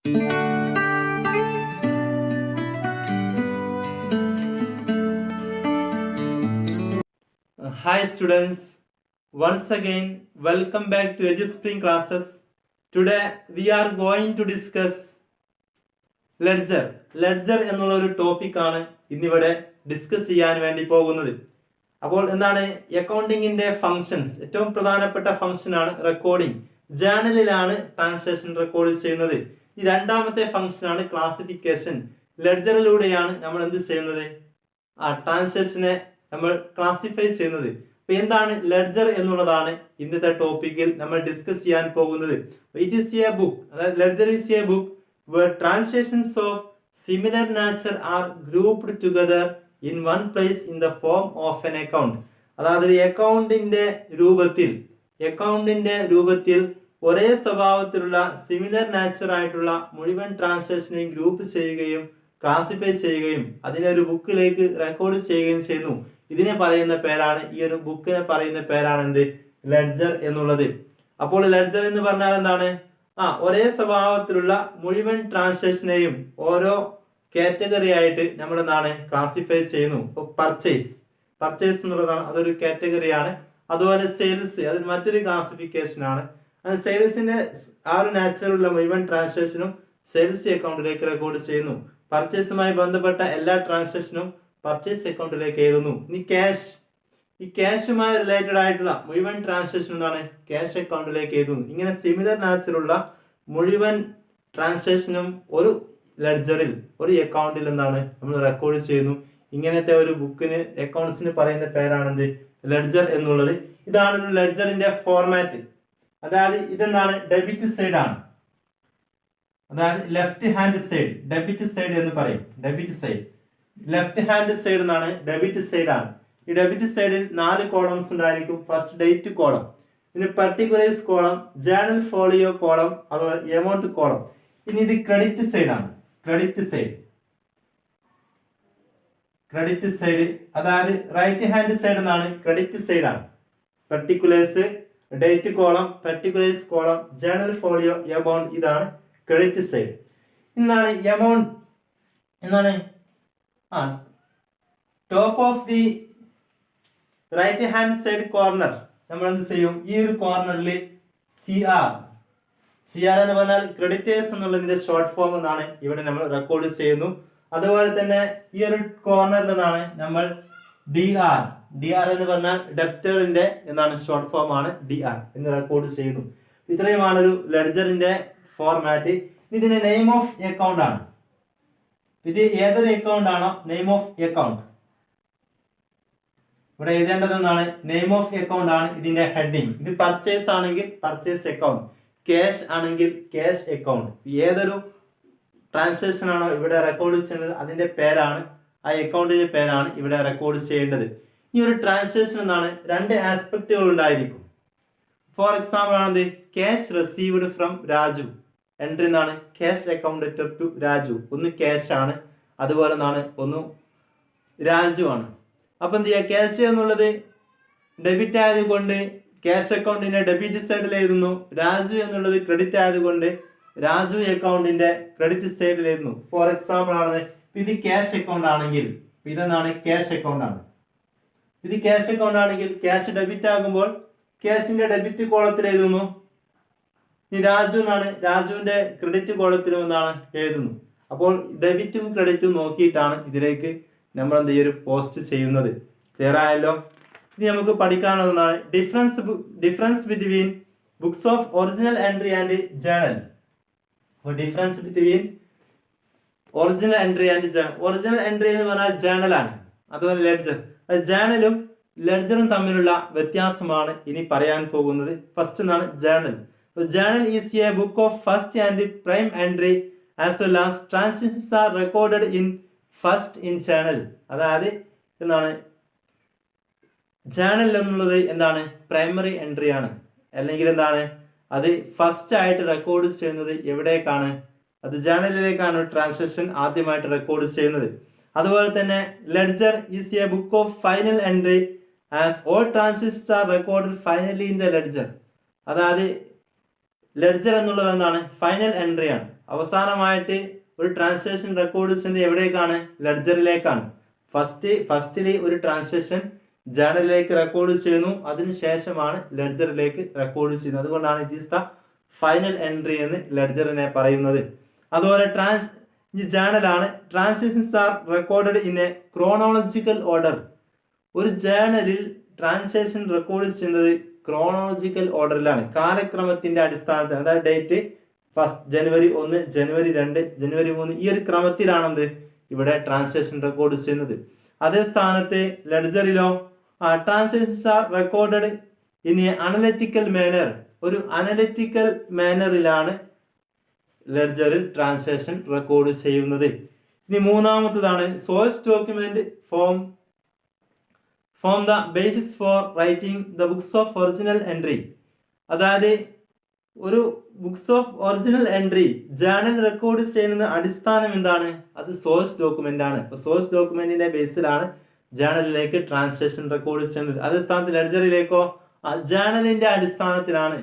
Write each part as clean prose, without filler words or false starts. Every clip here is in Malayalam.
Hi students, once again welcome back to EduSpring classes. Today we are going to discuss ledger. Ledger എന്നുള്ള ഒരു ടോപ്പിക്കാണ് ഇന്നിവിടെ ഡിസ്കസ് ചെയ്യാൻ വേണ്ടി പോകുന്നത്. അപ്പോൾ എന്താണ് അക്കൗണ്ടിങ്ങിന്റെ ഫങ്ഷൻസ്? ഏറ്റവും പ്രധാനപ്പെട്ട ഫംഗ്ഷനാണ് റെക്കോർഡിംഗ്. ജേണലിലാണ് ട്രാൻസാക്ഷൻ റെക്കോർഡ് ചെയ്യുന്നത്. ഈ രണ്ടാമത്തെ ഫംഗ്ഷനാണ് ക്ലാസിഫിക്കേഷൻ. ലെഡ്ജറിലൂടെയാണ് നമ്മൾ എന്ത് ചെയ്യുന്നത്? ട്രാൻസാക്ഷനെ നമ്മൾ ക്ലാസിഫൈ ചെയ്യുന്നത്. അപ്പൊ എന്താണ് ലെഡ്ജർ എന്നുള്ളതാണ് ഇന്നത്തെ ടോപ്പിക്കിൽ നമ്മൾ ഡിസ്കസ് ചെയ്യാൻ പോകുന്നത്. ഇറ്റ് ഈസ് എ ബുക്ക്, അതായത് ledger is A book where transactions of similar nature are grouped together in one place in the form of an account. അതായത് അക്കൗണ്ടിന്റെ രൂപത്തിൽ ഒരേ സ്വഭാവത്തിലുള്ള സിമിലർ നാച്ചർ ആയിട്ടുള്ള മുഴുവൻ ട്രാൻസാക്ഷനെയും ഗ്രൂപ്പ് ചെയ്യുകയും ക്ലാസിഫൈ ചെയ്യുകയും അതിനെ ഒരു ബുക്കിലേക്ക് റെക്കോർഡ് ചെയ്യുകയും ചെയ്യുന്നു. ഇതിനെ പറയുന്ന പേരാണ്, ഈ ഒരു ബുക്കിനെ പറയുന്ന പേരാണ് എന്ത്? ലെഡ്ജർ എന്നുള്ളത്. അപ്പോൾ ലെഡ്ജർ എന്ന് പറഞ്ഞാൽ എന്താണ്? ഒരേ സ്വഭാവത്തിലുള്ള മുഴുവൻ ട്രാൻസാക്ഷനെയും ഓരോ കാറ്റഗറി ആയിട്ട് നമ്മൾ എന്താണ് ക്ലാസിഫൈ ചെയ്യുന്നു. ഇപ്പോൾ പർച്ചേസ് എന്നുള്ളതാണ്, അതൊരു കാറ്റഗറിയാണ്. അതുപോലെ സെയിൽസ്, അത് മറ്റൊരു ക്ലാസിഫിക്കേഷൻ ആണ്. സെയിൽസിന്റെ ആ ഒരു നാച്ചുറലുള്ള മുഴുവൻ ട്രാൻസാക്ഷനും സെയിൽസ് അക്കൗണ്ടിലേക്ക് റെക്കോർഡ് ചെയ്യുന്നു. പർച്ചേസുമായി ബന്ധപ്പെട്ട എല്ലാ ട്രാൻസാക്ഷനും പർച്ചേസ് അക്കൗണ്ടിലേക്ക് എഴുതുന്നു. ഇനി ഈ ക്യാഷുമായി റിലേറ്റഡ് ആയിട്ടുള്ള മുഴുവൻ ട്രാൻസാക്ഷൻ എന്താണ് ക്യാഷ് അക്കൗണ്ടിലേക്ക് എഴുതുന്നു. ഇങ്ങനെ സിമിലർ നാച്ചറുള്ള മുഴുവൻ ട്രാൻസാക്ഷനും ഒരു ലെഡ്ജറിൽ, ഒരു അക്കൗണ്ടിൽ എന്താണ് നമ്മൾ റെക്കോർഡ് ചെയ്യുന്നു. ഇങ്ങനത്തെ ഒരു ബുക്കിന്, അക്കൗണ്ട്സിന് പറയുന്ന പേരാണെന്ത്? ലെഡ്ജർ എന്നുള്ളത്. ഇതാണ് ഒരു ലെഡ്ജറിന്റെ ഫോർമാറ്റ്. അതായത് ഇതെന്താണ്? ഡെബിറ്റ് സൈഡ് ആണ്. അതായത് left hand side, debit side എന്ന് പറയും. Debit side, left hand side എന്നാണ്, ഡെബിറ്റ് സൈഡ് ആണ്. ഈ ഡെബിറ്റ് സൈഡിൽ 4 കോളംസ് ഉണ്ടായിരിക്കും. ഫസ്റ്റ് ഡേറ്റ് കോളം, പിന്നെ particulars column, journal folio column, അതുപോലെ എമൗണ്ട് കോളം. ഇനി ഇത് ക്രെഡിറ്റ് സൈഡ് ആണ്. ക്രെഡിറ്റ് സൈഡ് അതായത് റൈറ്റ് ഹാൻഡ് സൈഡ് എന്നാണ്, ക്രെഡിറ്റ് സൈഡ് ആണ്. Particulars, date column, particulars column, journal folio, amount, ഇതാണ് ക്രെഡിറ്റ് സൈഡ്. എന്താണ് എമൗണ്ട്? എന്താണ് top of the right hand side corner നമ്മൾ എന്ത് ചെയ്യും? ഈ ഒരു കോർണറിൽ CR എന്ന് പറഞ്ഞാൽ ക്രെഡിറ്റേഴ്സ് എന്നുള്ളതിന്റെ ഷോർട്ട് ഫോം എന്നാണ്, ഇവിടെ നമ്മൾ റെക്കോർഡ് ചെയ്യുന്നു. അതുപോലെ തന്നെ ഈ ഒരു കോർണറിൽ നിന്നാണ് നമ്മൾ DR എന്ന് പറഞ്ഞാൽ ഡെപ്റ്ററിന്റെ എന്താണ് ഷോർട്ട് ഫോം ആണ്, DR എന്ന് റെക്കോർഡ് ചെയ്യുന്നു. ഇത്രയുമാണ് ഒരു ലെഡ്ജറിന്റെ ഫോർമാറ്റ്. ഇതിന്റെ നെയിം ഓഫ് അക്കൗണ്ട് ആണ്. ഇത് ഏതൊരു അക്കൗണ്ട് ആണോ നെയിം ഓഫ് അക്കൗണ്ട് ഇവിടെ എഴുതേണ്ടതെന്നാണ്, നെയിം ഓഫ് അക്കൗണ്ട് ആണ് ഇതിന്റെ ഹെഡിങ്. ഇത് പർച്ചേസ് ആണെങ്കിൽ പർച്ചേസ് അക്കൗണ്ട്, ക്യാഷ് ആണെങ്കിൽ ക്യാഷ് അക്കൗണ്ട്. ഏതൊരു ട്രാൻസാക്ഷൻ ആണോ ഇവിടെ റെക്കോർഡ് ചെയ്യുന്നത് അതിന്റെ പേരാണ്, ആ അക്കൗണ്ടിന്റെ പേരാണ് ഇവിടെ റെക്കോർഡ് ചെയ്യേണ്ടത്. ഈ ഒരു ട്രാൻസാക്ഷൻ എന്നാണ് 2 ആസ്പെക്റ്റുകൾ ഉണ്ടായിരിക്കും. ഫോർ എക്സാമ്പിൾ ആണത് cash received from Raju. Entry എന്നാണ് cash account letter to Raju. ഒന്ന് ക്യാഷ് ആണ്, അതുപോലെ എന്താണ് ഒന്ന് രാജു ആണ്. അപ്പൊ എന്ത് ചെയ്യുക? ക്യാഷ് എന്നുള്ളത് ഡെബിറ്റ് ആയതുകൊണ്ട് ക്യാഷ് അക്കൗണ്ടിന്റെ ഡെബിറ്റ് സൈഡിൽ എഴുതുന്നു. രാജു എന്നുള്ളത് ക്രെഡിറ്റ് ആയതുകൊണ്ട് രാജു അക്കൗണ്ടിന്റെ ക്രെഡിറ്റ് സൈഡിൽ എഴുതുന്നു. ഫോർ എക്സാമ്പിൾ ആണ് ഇത് ക്യാഷ് അക്കൗണ്ട് ആണെങ്കിൽ ഇതെന്താണ് ക്യാഷ് അക്കൗണ്ട് ആണ്. ഇത് ക്യാഷ് അക്കൗണ്ട് ആണെങ്കിൽ ക്യാഷ് ഡെബിറ്റ് ആകുമ്പോൾ ക്യാഷിന്റെ ഡെബിറ്റ് കോളത്തിൽ എഴുതുന്നു. ഈ രാജു എന്നാണ്, രാജുവിന്റെ ക്രെഡിറ്റ് കോളത്തിലും എന്താണ് എഴുതുന്നു. അപ്പോൾ ഡെബിറ്റും ക്രെഡിറ്റും നോക്കിയിട്ടാണ് ഇതിലേക്ക് നമ്മൾ എന്ത് ഒരു പോസ്റ്റ് ചെയ്യുന്നത്. ക്ലിയർ ആയല്ലോ? ഇനി നമുക്ക് പഠിക്കാനുള്ളതാണ് difference between books of original entry and journal. Difference between original entry and journal. Original entry എന്ന് പറഞ്ഞാൽ ജേണൽ ആണ്. അതുപോലെ ലെഡ്ജർ, ജേണലും ലെഡ്ജറും തമ്മിലുള്ള വ്യത്യാസമാണ് ഇനി പറയാൻ പോകുന്നത്. ഫസ്റ്റ് എന്നാണ് journal. Journal is a book of first and prime entry as well as transactions are recorded in first in journal. അതായത് എന്താണ് ജേണൽ എന്നുള്ളത് എന്താണ് പ്രൈമറി എൻട്രി ആണ്, അല്ലെങ്കിൽ എന്താണ് അത് ഫസ്റ്റ് ആയിട്ട് റെക്കോർഡ് ചെയ്യുന്നത് എവിടേക്കാണ്? അത് ജേണലിലേക്കാണ് ട്രാൻസാക്ഷൻ ആദ്യമായിട്ട് റെക്കോർഡ് ചെയ്യുന്നത്. അതുപോലെ തന്നെ ledger is A book of final entry as all transactions are recorded finally in the ledger. അതായത് ലെഡ്ജർ എന്നുള്ളത് എന്താണ് ഫൈനൽ എൻട്രി ആണ്. അവസാനമായിട്ട് ഒരു ട്രാൻസാക്ഷൻ റെക്കോർഡ് ചെയ്യുന്നത് എവിടേക്കാണ്? ലെഡ്ജറിലേക്കാണ്. ഫസ്റ്റിൽ ഒരു ട്രാൻസാക്ഷൻ ജേണലിലേക്ക് റെക്കോർഡ് ചെയ്യുന്നു, അതിനുശേഷമാണ് ലെഡ്ജറിലേക്ക് റെക്കോർഡ് ചെയ്യുന്നത്. അതുകൊണ്ടാണ് it is the final entry എന്ന് ലെഡ്ജറിനെ പറയുന്നത്. അതുപോലെ ഈ ജേണലാണ് transactions are recorded in a chronological order. ഒരു ജേണലിൽ ട്രാൻസാക്ഷൻ റെക്കോർഡ് ചെയ്യുന്നത് ക്രോണോളജിക്കൽ ഓർഡറിലാണ്, കാലക്രമത്തിന്റെ അടിസ്ഥാനത്തിൽ. അതായത് ഡേറ്റ് ജനുവരി 1, ജനുവരി 2, ജനുവരി 3 ഈ ഒരു ക്രമത്തിലാണെന്ത് ഇവിടെ ട്രാൻസാക്ഷൻ റെക്കോർഡ് ചെയ്യുന്നത്. അതേ സ്ഥാനത്ത് ലെഡ്ജറിലോ transactions are recorded in a analytical manner. ഒരു അനലിറ്റിക്കൽ മാനറിലാണ് ലെഡ്ജറിൽ ട്രാൻസാക്ഷൻ റെക്കോർഡ് ചെയ്യുന്നത്. ഇനി മൂന്നാമത്തതാണ് source document form the basis for writing the books of original entry. അതായത് ഒരു books of original entry journal record ചെയ്യുന്ന അടിസ്ഥാനം എന്താണ്? അത് സോഴ്സ് ഡോക്യുമെന്റ് ആണ്. അപ്പോൾ സോഴ്സ് ഡോക്യുമെന്റിന്റെ ബേസിലാണ് ജേണലിലേക്ക് ട്രാൻസാക്ഷൻ റെക്കോർഡ് ചെയ്യുന്നത്. അതേ സ്ഥാനത്ത് ലെഡ്ജറിലേക്കോ ജേണലിന്റെ അടിസ്ഥാനത്തിലാണ്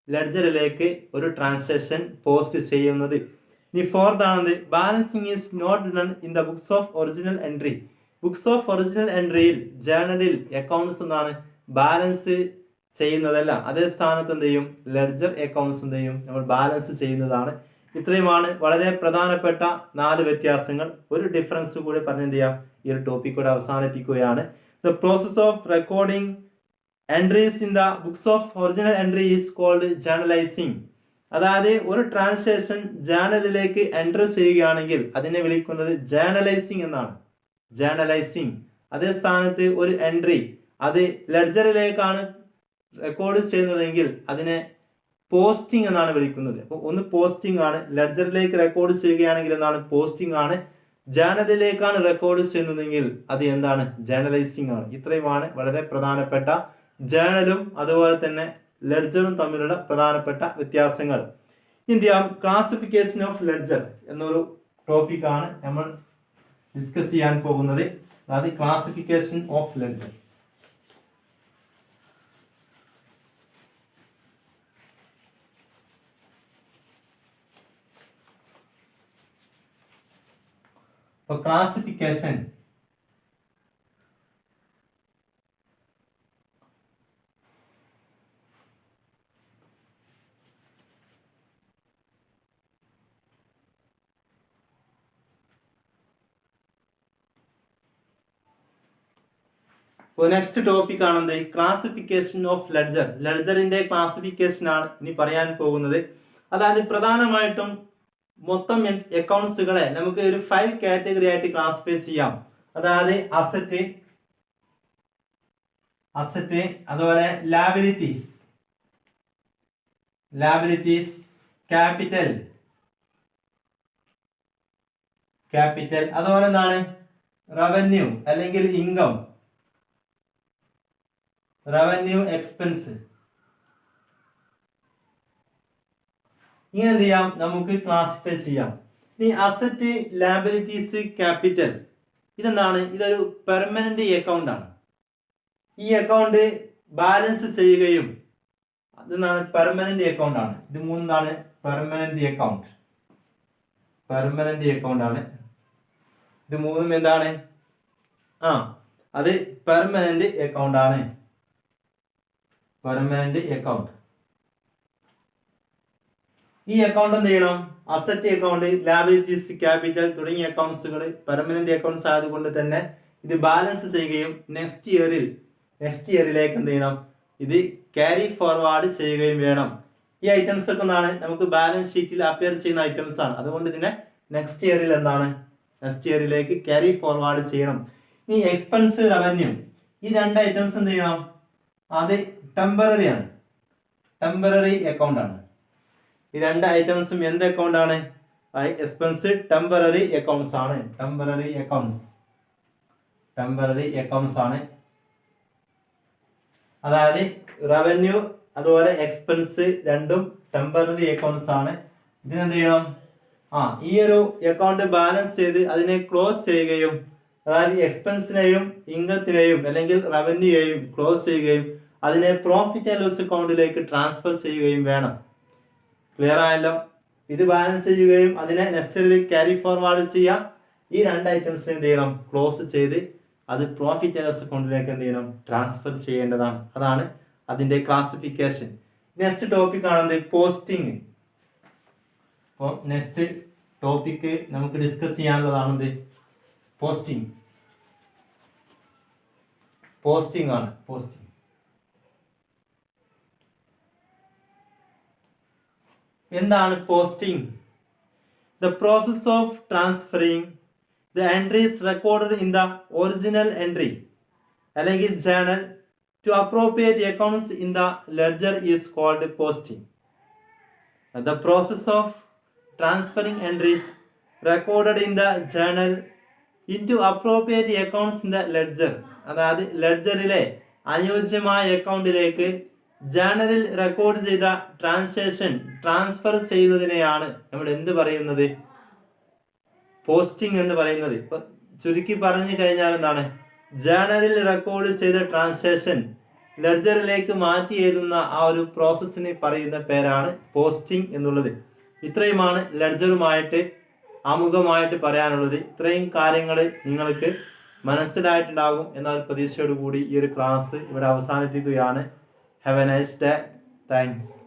ലെഡ്ജറിലേക്ക് ഒരു ട്രാൻസാക്ഷൻ പോസ്റ്റ് ചെയ്യുന്നത്. ഇനി ഫോർത്താണത് balancing is not done in the books of original entry. Books of original എൻട്രിയിൽ ജേണലിൽ അക്കൗണ്ട്സ് എന്താണ് ബാലൻസ് ചെയ്യുന്നതല്ല. അതേ സ്ഥാനത്ത് എന്ത് ചെയ്യും? ലെഡ്ജർ അക്കൗണ്ട്സ് എന്ത് ചെയ്യും? നമ്മൾ ബാലൻസ് ചെയ്യുന്നതാണ്. ഇത്രയുമാണ് വളരെ പ്രധാനപ്പെട്ട 4 വ്യത്യാസങ്ങൾ. ഒരു ഡിഫറൻസ് കൂടി പറഞ്ഞ് എന്ത് ചെയ്യാം, ഈ ഒരു ടോപ്പിക് കൂടെ അവസാനിപ്പിക്കുകയാണ്. The process of recording entries in the books of original entry is called journalising. അതായത് ഒരു ട്രാൻസാക്ഷൻ ജേണലിലേക്ക് എൻറ്റർ ചെയ്യുകയാണെങ്കിൽ അതിനെ വിളിക്കുന്നത് ജേർണലൈസിംഗ് എന്നാണ്. ജേർണലൈസിംഗ്. അതേ സ്ഥാനത്ത് ഒരു എൻട്രി അത് ലെഡ്ജറിലേക്കാണ് റെക്കോർഡ് ചെയ്യുന്നതെങ്കിൽ അതിനെ പോസ്റ്റിംഗ് എന്നാണ് വിളിക്കുന്നത്. അപ്പോൾ ഒന്ന് പോസ്റ്റിംഗ് ആണ്, ലെഡ്ജറിലേക്ക് റെക്കോർഡ് ചെയ്യുകയാണെങ്കിൽ എന്താണ്? പോസ്റ്റിംഗ് ആണ്. ജേണലിലേക്കാണ് റെക്കോർഡ് ചെയ്യുന്നതെങ്കിൽ അത് എന്താണ്? ജേർണലൈസിംഗ് ആണ്. ഇത്രയുമാണ് വളരെ പ്രധാനപ്പെട്ട ജേണലും അതുപോലെ തന്നെ ലെഡ്ജറും തമ്മിലുള്ള പ്രധാനപ്പെട്ട വ്യത്യാസങ്ങൾ. ഇന്ത്യ ക്ലാസിഫിക്കേഷൻ ഓഫ് ലെഡ്ജർ എന്നൊരു ടോപ്പിക്കാണ് നമ്മൾ ഡിസ്കസ് ചെയ്യാൻ പോകുന്നത്. അതായത് ക്ലാസിഫിക്കേഷൻ ഓഫ് ലെഡ്ജർ. അപ്പോൾ ക്ലാസിഫിക്കേഷൻ നെക്സ്റ്റ് ടോപ്പിക് ആണെന്ത്? Classification of ledger. ലെഡ്ജറിന്റെ ക്ലാസിഫിക്കേഷൻ ആണ് ഇനി പറയാൻ പോകുന്നത്. അതായത് പ്രധാനമായിട്ടും മൊത്തം അക്കൗണ്ട്സുകളെ നമുക്ക് ഒരു 5 കാറ്റഗറി ആയിട്ട് ക്ലാസിഫൈ ചെയ്യാം. അതായത് അസറ്റ്, അതുപോലെ ലാബിലിറ്റീസ്, ക്യാപിറ്റൽ, അതുപോലെ എന്താണ് റവന്യൂ അല്ലെങ്കിൽ ഇൻകം, റവന്യൂ എക്സ്പെൻസ്. ഇങ്ങനെ എന്ത് ചെയ്യാം? നമുക്ക് ക്ലാസിഫൈ ചെയ്യാം. ഇനി അസറ്റ്, ലാബിലിറ്റീസ്, ക്യാപിറ്റൽ ഇതെന്താണ്? ഇതൊരു പെർമനന്റ് അക്കൗണ്ട് ആണ്. ഈ അക്കൗണ്ട് ബാലൻസ് ചെയ്യുകയും അതെന്താണ്? പെർമനന്റ് അക്കൗണ്ട് ആണ്. ഇത് മൂന്നാണ് പെർമനന്റ് അക്കൗണ്ട് ആണ്. ഇത് മൂന്നും എന്താണ്? അത് പെർമനന്റ് അക്കൗണ്ട് ആണ്. ഈ അക്കൗണ്ട് എന്ത് ചെയ്യണം? അസറ്റ് അക്കൗണ്ട്, ലാബിലിറ്റീസ്, ക്യാപിറ്റൽ തുടങ്ങിയ അക്കൗണ്ട്സുകൾ പെർമനന്റ് അക്കൗണ്ട്സ് ആയതുകൊണ്ട് തന്നെ ഇത് ബാലൻസ് ചെയ്യുകയും നെക്സ്റ്റ് ഇയറിലേക്ക് എന്ത് ചെയ്യണം? ഇത് ക്യാരി ഫോർവേഡ് ചെയ്യുകയും വേണം. ഈ ഐറ്റംസ് ഒക്കെ എന്താണ്? നമുക്ക് ബാലൻസ് ഷീറ്റിൽ അപ്പിയർ ചെയ്യുന്ന ഐറ്റംസ് ആണ്. അതുകൊണ്ട് ഇതിനെ നെക്സ്റ്റ് ഇയറിലേക്ക് ക്യാരി ഫോർവേഡ് ചെയ്യണം. ഈ എക്സ്പെൻസ്, റവന്യൂ ഈ 2 ഐറ്റംസ് എന്ത് ചെയ്യണം? അത് ടെമ്പററി ആണ്, ടെമ്പററി അക്കൗണ്ട് ആണ്. ഈ 2 ഐറ്റംസും എന്ത് അക്കൗണ്ട് ആണ്? എക്സ്പെൻസ് ടെമ്പററി അക്കൗണ്ട്സ് ആണ്. ടെമ്പററി അക്കൗണ്ട്സ് ആണ്. അതായത് റവന്യൂ അതുപോലെ എക്സ്പെൻസ് രണ്ടും ടെമ്പററി അക്കൗണ്ട്സ് ആണ്. ഇതിനെന്ത് ചെയ്യണം? ഈ ഒരു അക്കൗണ്ട് ബാലൻസ് ചെയ്ത് അതിനെ ക്ലോസ് ചെയ്യുകയും, അതായത് എക്സ്പെൻസിനെയും ഇൻകത്തിനെയും അല്ലെങ്കിൽ റവന്യൂയെയും ക്ലോസ് ചെയ്യുകയും അതിനെ പ്രോഫിറ്റ് ആൻഡ് ലോസ് അക്കൗണ്ടിലേക്ക് ട്രാൻസ്ഫർ ചെയ്യുകയും വേണം. ക്ലിയർ ആയല്ലോ? ഇത് ബാലൻസ് ചെയ്യുകയും അതിനെ നെക്സ്റ്റ് ക്യാരി ഫോർവേഡ് ചെയ്യാം. ഈ 2 ഐറ്റംസിനെ എന്ത് ചെയ്യണം, ക്ലോസ് ചെയ്ത് അത് പ്രോഫിറ്റ് ആൻഡ് ലോസ് അക്കൗണ്ടിലേക്ക് എന്ത് ചെയ്യണം, ട്രാൻസ്ഫർ ചെയ്യേണ്ടതാണ്. അതാണ് അതിന്റെ ക്ലാസിഫിക്കേഷൻ. നെക്സ്റ്റ് ടോപ്പിക് ആണെന്ത്, പോസ്റ്റിംഗ്. അപ്പോൾ നെക്സ്റ്റ് ടോപ്പിക് നമുക്ക് ഡിസ്കസ് ചെയ്യാനുള്ളതാണെന്ത്, പോസ്റ്റിംഗ്. പോസ്റ്റിംഗ് ആണ്. പോസ്റ്റിംഗ് എന്താണ് posting? The process of transferring the entries recorded in the original entry അല്ലെങ്കിൽ journal to appropriate accounts in the ledger is called posting. The process of transferring entries recorded in the journal into appropriate accounts in the ledger, അതായത് ലെഡ്ജറിലെ അനുയോജ്യമായ അക്കൗണ്ടിലേക്ക് ജേണലിൽ റെക്കോർഡ് ചെയ്ത ട്രാൻസ്ഫർ ചെയ്യുന്നതിനെയാണ് നമ്മൾ എന്ത് പറയുന്നത്, പോസ്റ്റിംഗ് എന്ന് പറയുന്നത്. ഇപ്പൊ ചുരുക്കി പറഞ്ഞു കഴിഞ്ഞാൽ എന്താണ്, ജേണലിൽ റെക്കോർഡ് ചെയ്ത ട്രാൻസാക്ഷൻ ലെഡ്ജറിലേക്ക് മാറ്റി എഴുതുന്ന ആ ഒരു പ്രോസസ്സിന് പറയുന്ന പേരാണ് പോസ്റ്റിംഗ് എന്നുള്ളത്. ഇത്രയുമാണ് ലെഡ്ജറുമായിട്ട് ആമുഖമായിട്ട് പറയാനുള്ളത്. ഇത്രയും കാര്യങ്ങൾ നിങ്ങൾക്ക് മനസ്സിലായിട്ടുണ്ടാകും എന്ന ഒരു പ്രതീക്ഷയോടുകൂടി ഈ ഒരു ക്ലാസ് ഇവിടെ അവസാനിപ്പിക്കുകയാണ്. Have a nice day. Thanks.